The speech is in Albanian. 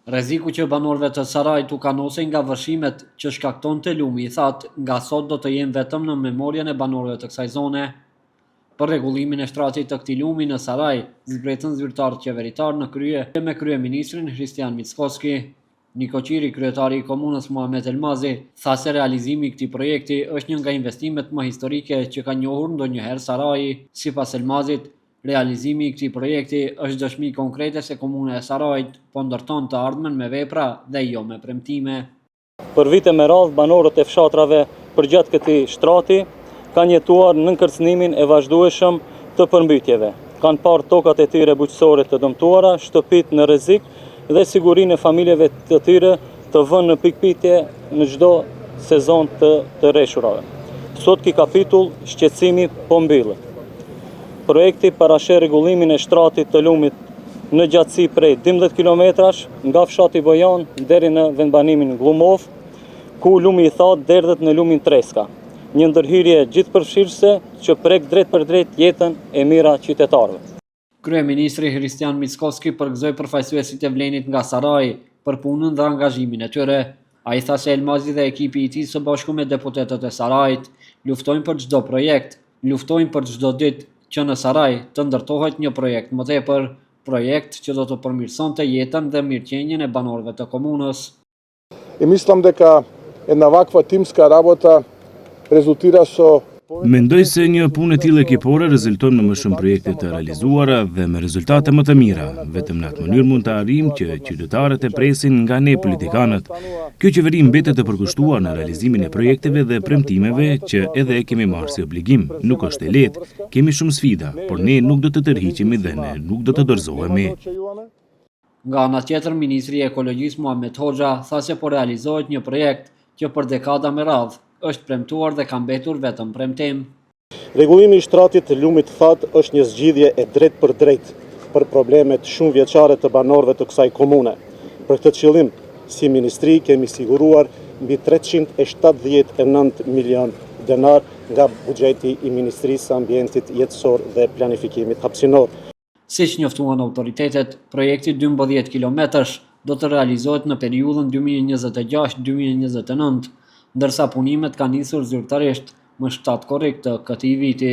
Rreziku që banorëve të Sarajit u kanosen nga vërshimet që shkaktonte lumi i thatë, nga sot do të jenë vetëm në memorien e banorëve të kësaj zone. Për rregullimin e shtratit të këtij lumi në Saraj, zbretën zyrtarët qeveritar në krye me kryeministrin Hristian Mickoski. Niko Qiri, kryetari i komunës Muhamet Elmazi, tha se realizimi i këtij projekti është një nga investimet më historike që ka njohur ndonjëherë Saraji. Sipas Elmazit, realizimi i këtij projekti është dëshmi konkrete se komuna e Sarajit po ndërton të ardhmen me vepra dhe jo me premtime. Për vite me radhë, banorët e fshatrave përgjatë këtij shtrati kanë jetuar në kërcënimin e vazhdueshëm të përmbytjeve. Kanë parë tokat e tyre bujqësore të dëmtuara, shtëpitë në rrezik dhe sigurinë e familjeve të tyre të vënë në pikpyetje në çdo sezon të rreshurave. Sot ky kapitull shqetësimi po mbyllet. Projekti parasheh rregullimin e shtratit të lumit në gjatësi prej 12 kilometrash nga fshati Bojan deri në vendbanimin Glumov, ku lumi i thatë derdhet në lumin Treska. Një ndërhyrje gjithëpërfshirëse që prek drejt për drejt jetën e mira qytetarëve. Kryeministri Hristian Mickoski përgëzoi përfaqësuesit e Vlenit nga Saraji për punën dhe angazhimin e tyre. Ai tha se Elmazi dhe ekipi i tij së bashku me deputetët e Sarajit luftojnë për çdo projekt, luftojnë për çdo ditë që në Saraj të ndërtohet një projekt më tepër, projekt që do të përmirësonte jetën dhe mirëqenjen e banorëve të komunës. I mislim da ka jedna ovakva timska rabota rezultira so. Mendoj se një punë e tillë ekipore rezulton në më shumë projekte të realizuara dhe me rezultate më të mira. Vetëm në atë mënyrë mund të arrijmë që qytetarët e presin nga ne politikanët. Kjo qeveri mbetet e përkushtuar në realizimin e projekteve dhe premtimeve që edhe e kemi marrë si obligim. Nuk është e lehtë, kemi shumë sfida, por ne nuk do të tërhiqemi dhe ne nuk do të dorëzohemi. Nga ana tjetër, ministri i ekologjisë Muhamet Hoxha tha se po realizohet një projekt që për dekada me radhë është premtuar dhe ka mbetur vetëm premtim. Rregullimi i shtratit të lumit të thatë është një zgjidhje e drejtë për problemet shumë vjeçare të banorëve të kësaj komune. Për këtë qëllim, si ministri kemi siguruar mbi 379 milion denar nga buxheti i Ministrisë së Ambientit Jetësor dhe Planifikimit Hapësinor. Siç njoftuan autoritetet, projekti 12 kilometrash do të realizohet në periudhën 2026-2029, ndërsa punimet kanë nisur zyrtarisht më 7 korrik të këtij viti.